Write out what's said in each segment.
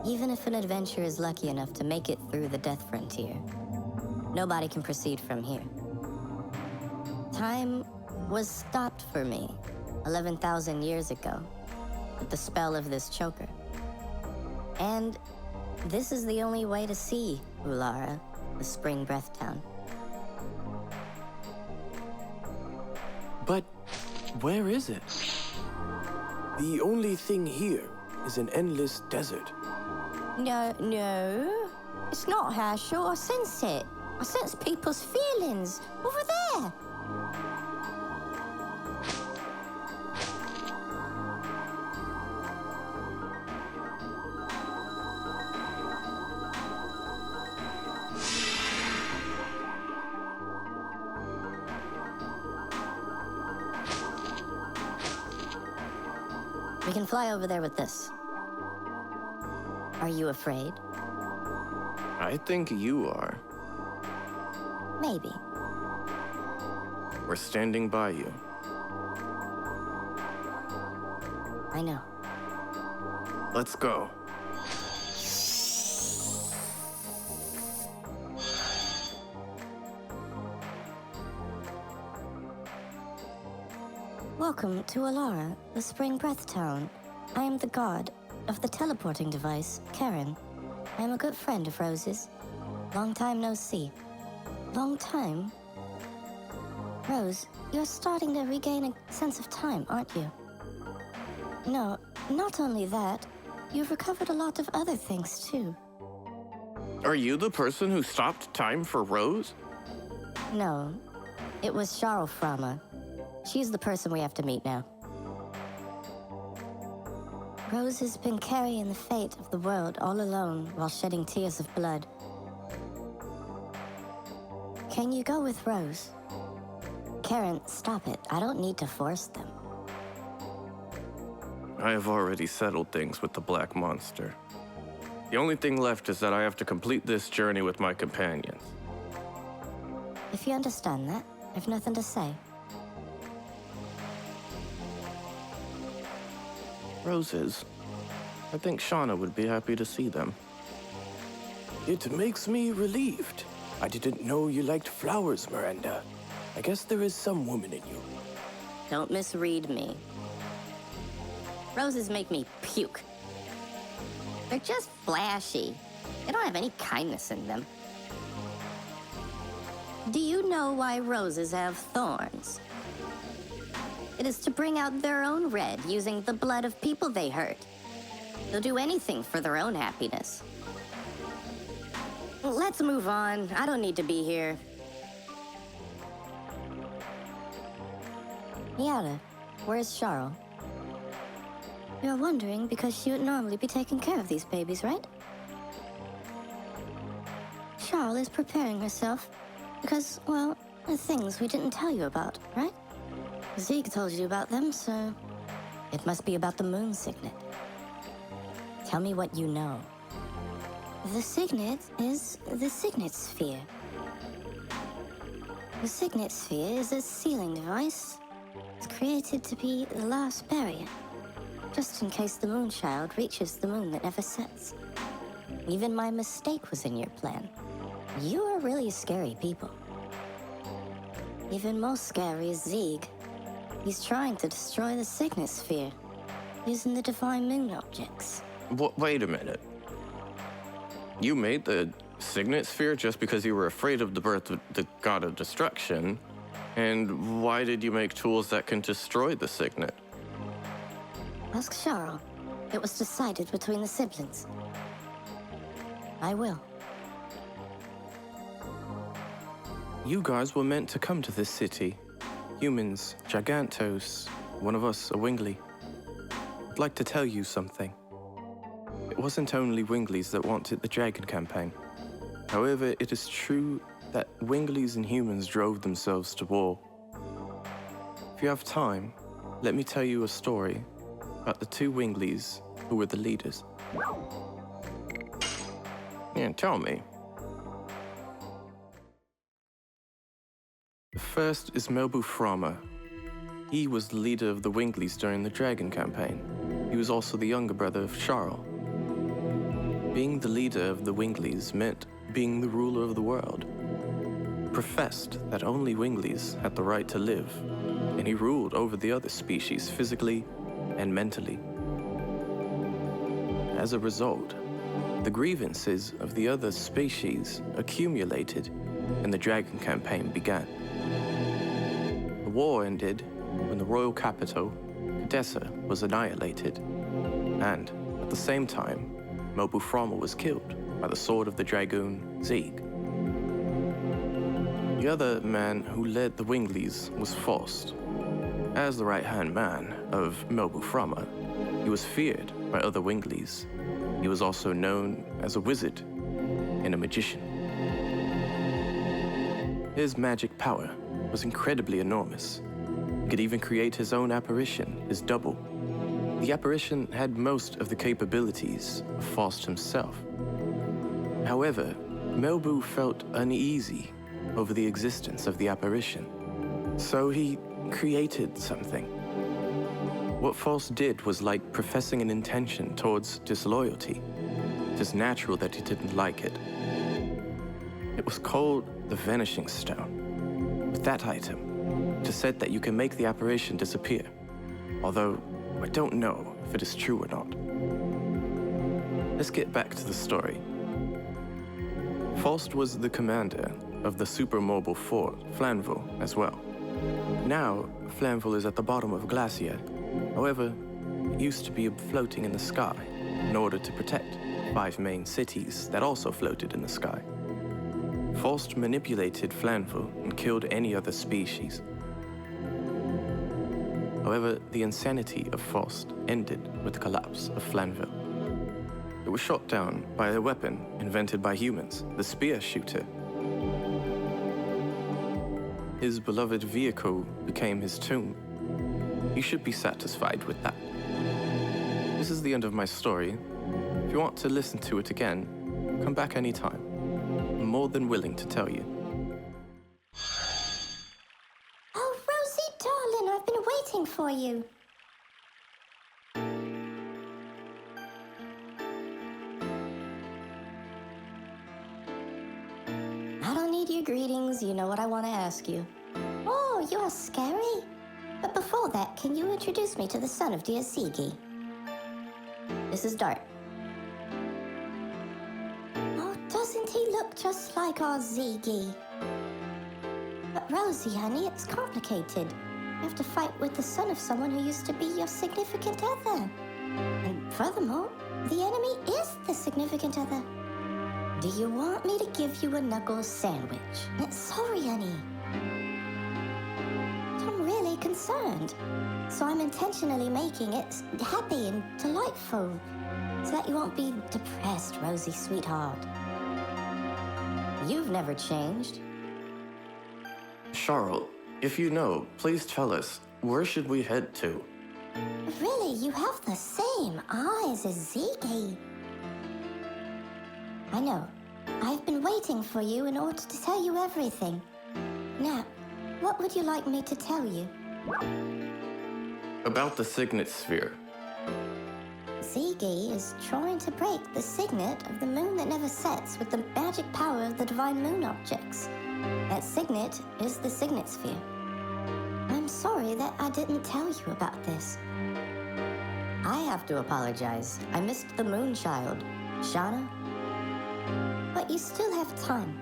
Even if an adventurer is lucky enough to make it through the death frontier, nobody can proceed from here. Time was stopped for me 11,000 years ago with the spell of this choker. And this is the only way to see Ulara, the spring breath town. But where is it? The only thing here is an endless desert. No. It's not Herschel. I sense it. I sense people's feelings. Over there. We can fly over there with this. Are you afraid? I think you are. Maybe. We're standing by you. I know. Let's go. Welcome to Ulara, the spring breath town. I am the god of the teleporting device, Karen. I am a good friend of Rose's. Long time no see. Long time? Rose, you're starting to regain a sense of time, aren't you? No, not only that, you've recovered a lot of other things too. Are you the person who stopped time for Rose? No, it was Charles Frama. She's the person we have to meet now. Rose has been carrying the fate of the world all alone while shedding tears of blood. Can you go with Rose? Karen, stop it. I don't need to force them. I have already settled things with the Black Monster. The only thing left is that I have to complete this journey with my companions. If you understand that, I've nothing to say. Roses. I think Shauna would be happy to see them. It makes me relieved. I didn't know you liked flowers, Miranda. I guess there is some woman in you. Don't misread me. Roses make me puke. They're just flashy. They don't have any kindness in them. Do you know why roses have thorns? It is to bring out their own red using the blood of people they hurt. They'll do anything for their own happiness. Let's move on. I don't need to be here. Yara, where's Charles? You're wondering because she would normally be taking care of these babies, right? Charles is preparing herself because, well, the things we didn't tell you about, right? Zeke told you about them, so it must be about the moon signet. Tell me what you know. The signet is the signet sphere. The signet sphere is a sealing device. It's created to be the last barrier, just in case the moonchild reaches the moon that never sets. Even my mistake was in your plan. You are really scary people. Even more scary is Zieg. He's trying to destroy the signet sphere, using the divine moon objects. Wait a minute. You made the signet sphere just because you were afraid of the birth of the god of destruction. And why did you make tools that can destroy the signet? Ask Charles. It was decided between the siblings. I will. You guys were meant to come to this city. Humans, Gigantos, one of us, a Wingley. I'd like to tell you something. It wasn't only Wingleys that wanted the Dragon campaign. However, it is true that Wingleys and humans drove themselves to war. If you have time, let me tell you a story about the two Wingleys who were the leaders. Yeah, tell me. The first is Melbu Frama. He was the leader of the Wingleys during the Dragon campaign. He was also the younger brother of Charles. Being the leader of the Winglies meant being the ruler of the world. Professed that only Winglies had the right to live, and he ruled over the other species physically and mentally. As a result, the grievances of the other species accumulated, and the Dragon campaign began. The war ended when the royal capital, Condensed, was annihilated, and at the same time, Mobu Froma was killed by the sword of the Dragoon, Zeeg. The other man who led the Winglies was Faust. As the right-hand man of Mobu Froma, he was feared by other Winglies. He was also known as a wizard and a magician. His magic power was incredibly enormous. He could even create his own apparition, his double. The apparition had most of the capabilities of Faust himself. However, Mobu felt uneasy over the existence of the apparition, so he created something. What Faust did was like professing an intention towards disloyalty. It is natural that he didn't like it. It was called the Vanishing Stone. With that item, it is said that you can make the apparition disappear, although I don't know if it is true or not. Let's get back to the story. Faust was the commander of the supermobile fort, Flanville, as well. Now, Flanville is at the bottom of a glacier. However, it used to be floating in the sky in order to protect 5 main cities that also floated in the sky. Faust manipulated Flanville and killed any other species. However, the insanity of Faust ended with the collapse of Flanville. It was shot down by a weapon invented by humans, the spear shooter. His beloved vehicle became his tomb. You should be satisfied with that. This is the end of my story. If you want to listen to it again, come back anytime. I'm more than willing to tell you. Oh, Rosie, darling, I've been waiting for you. I don't need your greetings. You know what I want to ask you. Oh, you are scary. But before that, can you introduce me to the son of dear Ziggy? This is Dart. Oh, doesn't he look just like our Ziggy? But Rosie, honey, it's complicated. You have to fight with the son of someone who used to be your significant other. And furthermore, the enemy is the significant other. Do you want me to give you a knuckle sandwich? Sorry, honey. I'm really concerned. So I'm intentionally making it happy and delightful, so that you won't be depressed, Rosie, sweetheart. You've never changed. Charles, if you know, please tell us, where should we head to? Really, you have the same eyes as Ziggy. I know. I've been waiting for you in order to tell you everything. Now, what would you like me to tell you? About the Signet Sphere. Ziggy is trying to break the signet of the moon that never sets with the magic power of the divine moon objects. That signet is the Signet Sphere. I'm sorry that I didn't tell you about this. I have to apologize. I missed the moon child, Shauna. But you still have time.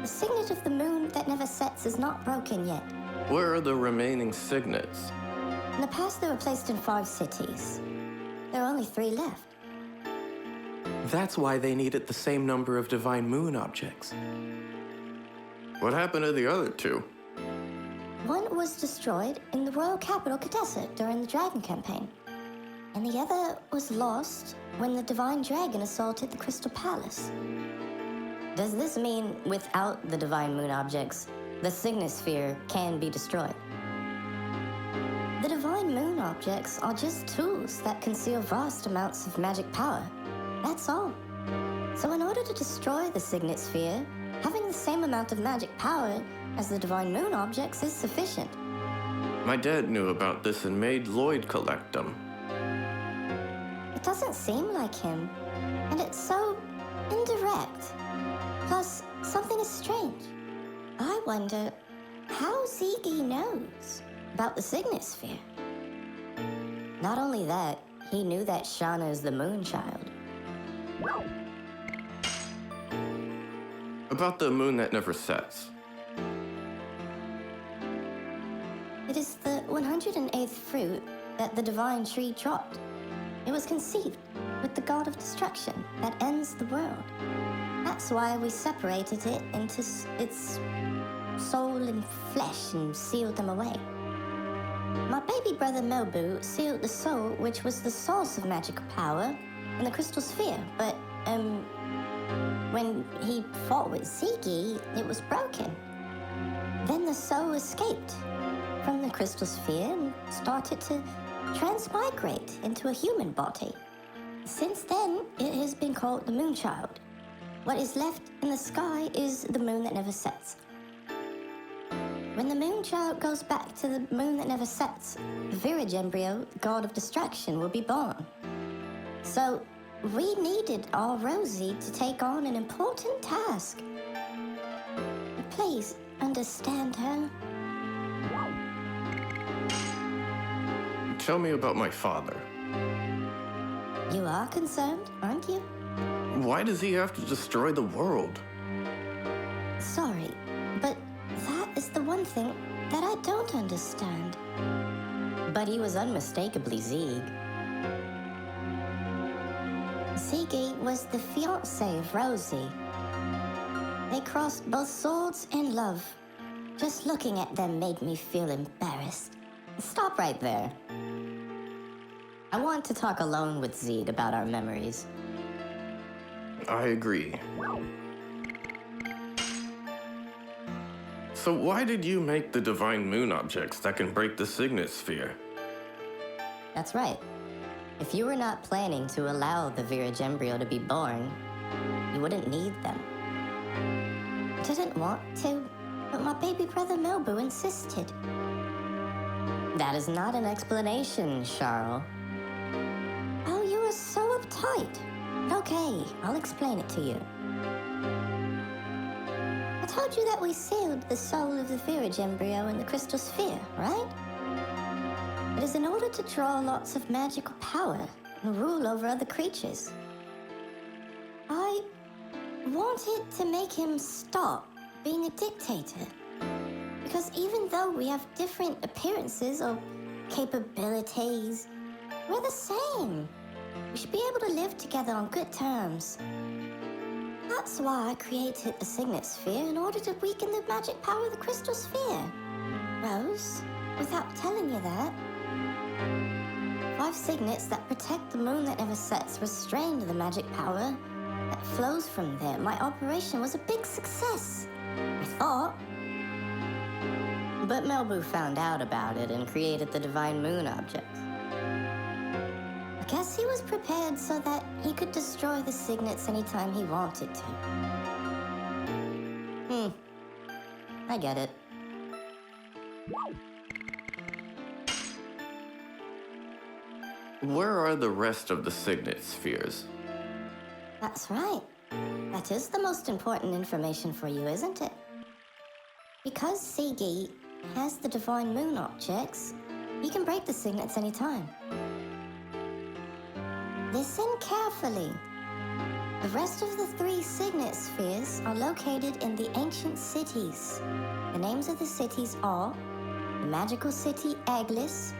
The signet of the moon that never sets is not broken yet. Where are the remaining signets? In the past, they were placed in 5 cities. There are only 3 left. That's why they needed the same number of divine moon objects. What happened to the other 2? One was destroyed in the royal capital, Condensed, during the Dragon campaign. And the other was lost when the divine dragon assaulted the Crystal Palace. Does this mean without the divine moon objects, the Signet Sphere can be destroyed? The divine moon objects are just tools that conceal vast amounts of magic power. That's all. So in order to destroy the Signet Sphere, having the same amount of magic power as the divine moon objects is sufficient. My dad knew about this and made Lloyd collect them. It doesn't seem like him. And it's so indirect. Plus, something is strange. I wonder how Ziggy knows about the Signet Sphere. Not only that, he knew that Shauna is the Moonchild. About the moon that never sets. It is the 108th fruit that the divine tree dropped. It was conceived with the god of destruction that ends the world. That's why we separated it into its soul and flesh and sealed them away. My baby brother Melbu sealed the soul, which was the source of magical power, in the crystal sphere, but, when he fought with Ziggy, it was broken. Then the soul escaped from the crystal sphere and started to transmigrate into a human body. Since then, it has been called the Moonchild. What is left in the sky is the moon that never sets. When the Moonchild goes back to the moon that never sets, the Virage embryo, the god of destruction, will be born. So, we needed our Rosie to take on an important task. Please understand her. Tell me about my father. You are concerned, aren't you? Why does he have to destroy the world? Sorry, but that is the one thing that I don't understand. But he was unmistakably Zig. Ziggy was the fiancé of Rosie. They crossed both swords and love. Just looking at them made me feel embarrassed. Stop right there. I want to talk alone with Zig about our memories. I agree. So why did you make the divine moon objects that can break the Signet Sphere? That's right. If you were not planning to allow the Virage embryo to be born, you wouldn't need them. I didn't want to, but my baby brother Melbu insisted. That is not an explanation, Charles. Oh, you are so uptight. Okay, I'll explain it to you. I told you that we sealed the soul of the Virage embryo in the crystal sphere, right? It is in order to draw lots of magical power and rule over other creatures. I wanted to make him stop being a dictator. Because even though we have different appearances or capabilities, we're the same. We should be able to live together on good terms. That's why I created the Signet Sphere in order to weaken the magic power of the crystal sphere. Rose, without telling you that, 5 signets that protect the moon that never sets restrained the magic power that flows from there. My operation was a big success, I thought. But Melbu found out about it and created the divine moon objects. I guess he was prepared so that he could destroy the signets anytime he wanted to. I get it. Where are the rest of the Signet Spheres? That's right. That is the most important information for you, isn't it? Because Ziggy has the divine moon objects, he can break the signets anytime. Listen carefully. The rest of the 3 signet spheres are located in the ancient cities. The names of the cities are the Magical City Aglis,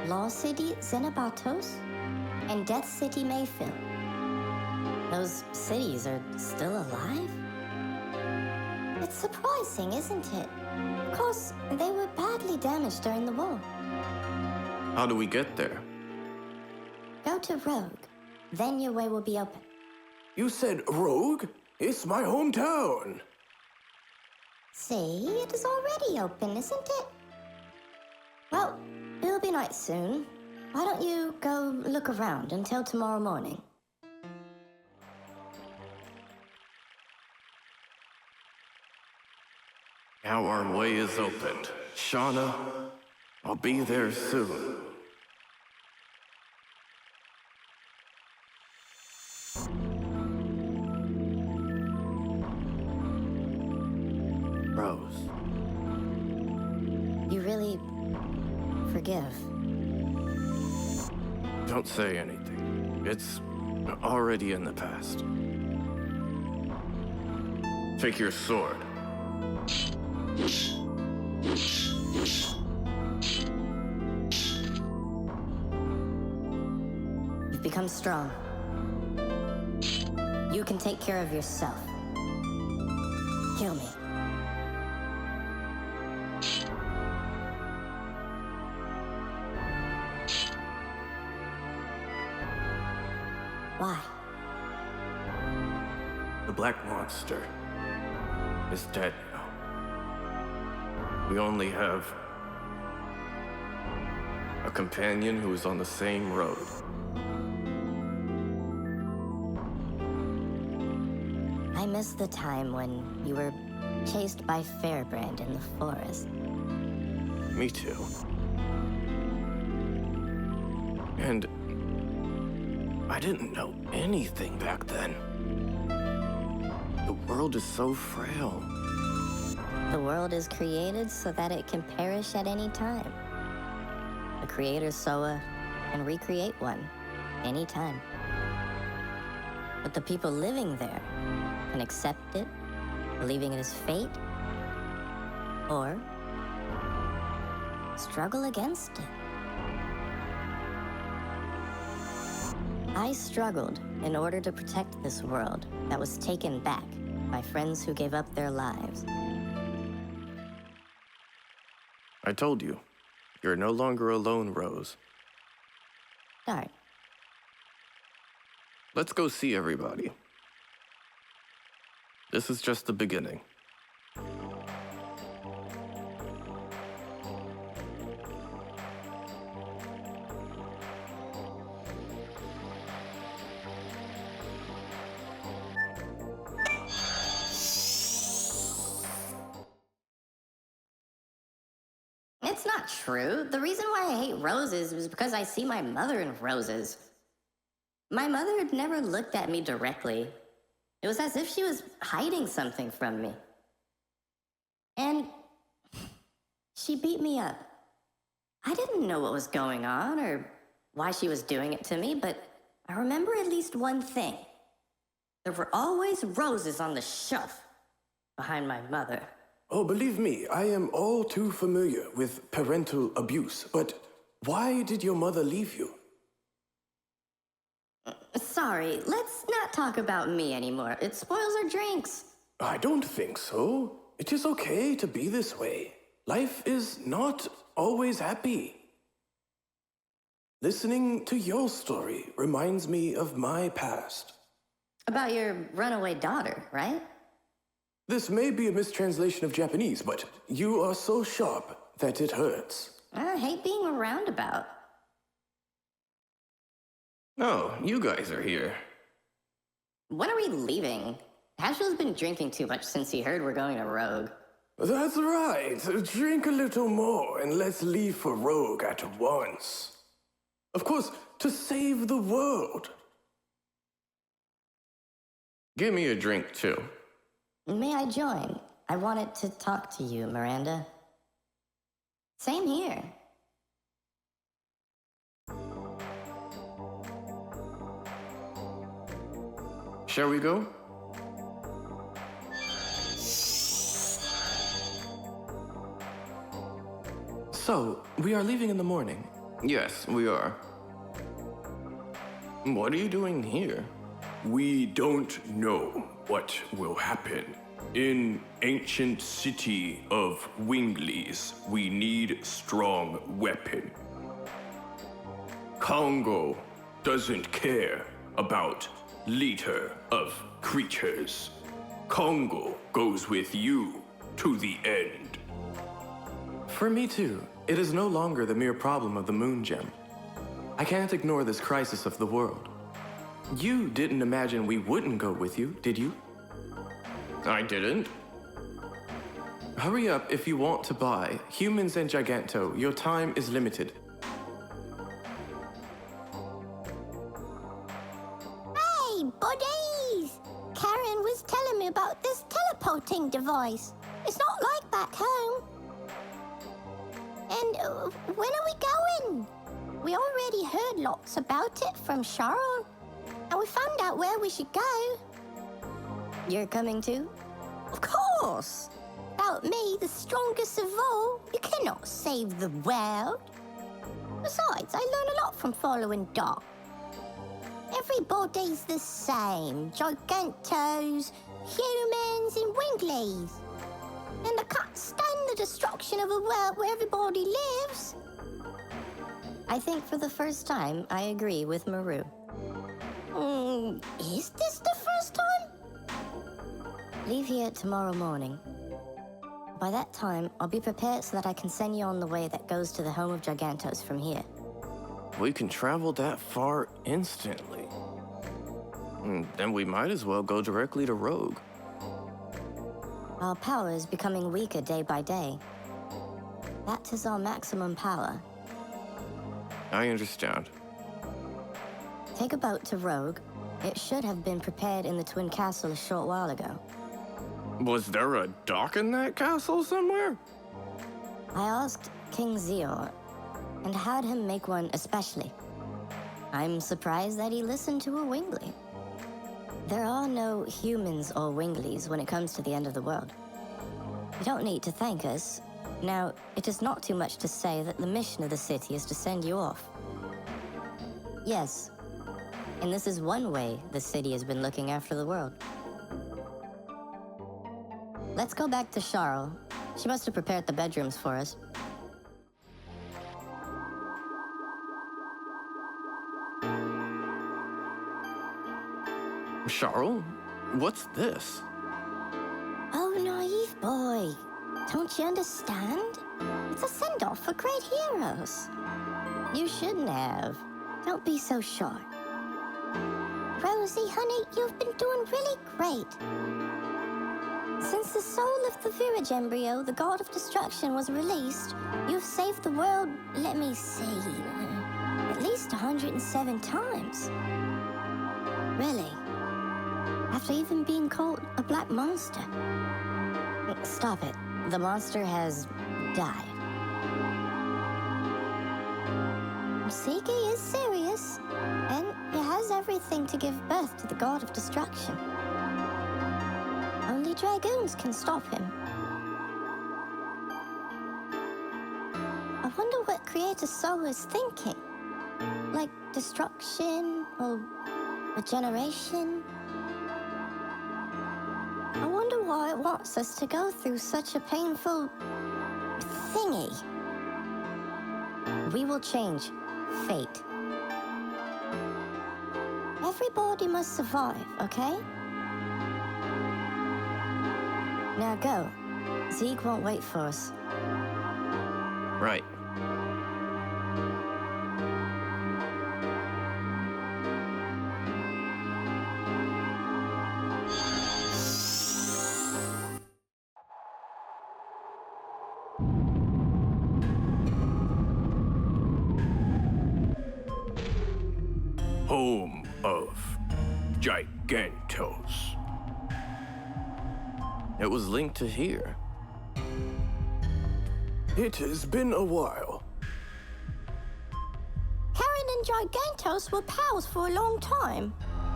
Law City Xenobatos, and Death City Mayfield. Those cities are still alive? It's surprising, isn't it? Of course, they were badly damaged during the war. How do we get there? Go to Rogue. Then your way will be open. You said Rogue? It's my hometown. See, it is already open, isn't it? Well, it'll be night soon. Why don't you go look around until tomorrow morning? Now our way is opened. Shauna, I'll be there soon. forgive. Don't say anything. It's already in the past. Take your sword. You've become strong. You can take care of yourself. Kill me. Why? The black monster is dead now. We only have a companion who is on the same road. I miss the time when you were chased by Fairbrand in the forest. Me too. And I didn't know anything back then. The world is so frail. The world is created so that it can perish at any time. The creator Soa can recreate one anytime. But the people living there can accept it, believing it is fate, or struggle against it. I struggled in order to protect this world that was taken back by friends who gave up their lives. I told you, you're no longer alone, Rose. Darn. Let's go see everybody. This is just the beginning. It's not true. The reason why I hate roses was because I see my mother in roses. My mother had never looked at me directly. It was as if she was hiding something from me. And she beat me up. I didn't know what was going on or why she was doing it to me, but I remember at least one thing. There were always roses on the shelf behind my mother. Oh, believe me, I am all too familiar with parental abuse, but why did your mother leave you? Sorry, let's not talk about me anymore. It spoils our drinks. I don't think so. It is okay to be this way. Life is not always happy. Listening to your story reminds me of my past. About your runaway daughter, right? This may be a mistranslation of Japanese, but you are so sharp that it hurts. I hate being a roundabout. Oh, you guys are here. When are we leaving? Hashill's been drinking too much since he heard we're going to Rogue. That's right. Drink a little more and let's leave for Rogue at once. Of course, to save the world. Give me a drink, too. May I join? I wanted to talk to you, Miranda. Same here. Shall we go? So, we are leaving in the morning. Yes, we are. What are you doing here? We don't know what will happen. In ancient city of Winglies, we need strong weapon. Congo doesn't care about leader of creatures. Congo goes with you to the end. For me too. It is no longer the mere problem of the moon gem. I can't ignore this crisis of the world. You didn't imagine we wouldn't go with you, did you? I didn't. Hurry up if you want to buy. Humans and Giganto, your time is limited. Hey, buddies! Karen was telling me about this teleporting device. It's not like back home. And when are we heard lots about it from Charles, and we found out where we should go. You're coming too? Of course! Without me, the strongest of all, you cannot save the world. Besides, I learn a lot from following Doc. Everybody's the same. Gigantos, humans, and winglies. And I can't stand the destruction of a world where everybody lives. I think for the first time, I agree with Maru. Is this the first time? Leave here tomorrow morning. By that time, I'll be prepared so that I can send you on the way that goes to the home of Gigantos from here. We can travel that far instantly. Then we might as well go directly to Rogue. Our power is becoming weaker day by day. That is our maximum power. I understand. Take a boat to Rogue. It should have been prepared in the Twin Castle a short while ago. Was there a dock in that castle somewhere? I asked King Zior and had him make one especially. I'm surprised that he listened to a Wingly. There are no humans or Winglies when it comes to the end of the world. You don't need to thank us. Now, it is not too much to say that the mission of the city is to send you off. Yes, and this is one way the city has been looking after the world. Let's go back to Charles. She must have prepared the bedrooms for us. Charles? What's this? Oh, naive boy. Don't you understand? It's a send-off for great heroes. You shouldn't have. Don't be so sure. Rosie, honey, you've been doing really great. Since the soul of the Virage embryo, the god of destruction, was released, you've saved the world, let me see, at least 107 times. Really? After even being called a black monster? Stop it. The monster has died. Siki is serious, and he has everything to give birth to the god of destruction. Only Dragoons can stop him. I wonder what Creator Soul is thinking. Like destruction or regeneration? I wonder why it wants us to go through such a painful thingy. We will change fate. Everybody must survive, okay? Now go. Zeke won't wait for us. Right. Home of Gigantos. It was linked to here. It has been a while. Karen and Gigantos were pals for a long time.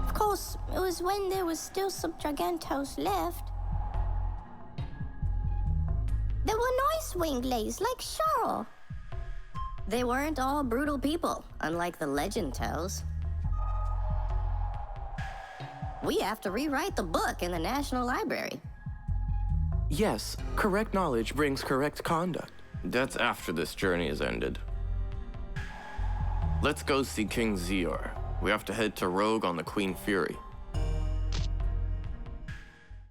Of course, it was when there was still some Gigantos left. There were nice winglies like Charles. They weren't all brutal people, unlike the legend tells. We have to rewrite the book in the National Library. Yes, correct knowledge brings correct conduct. That's after this journey is ended. Let's go see King Zior. We have to head to Rogue on the Queen Fury.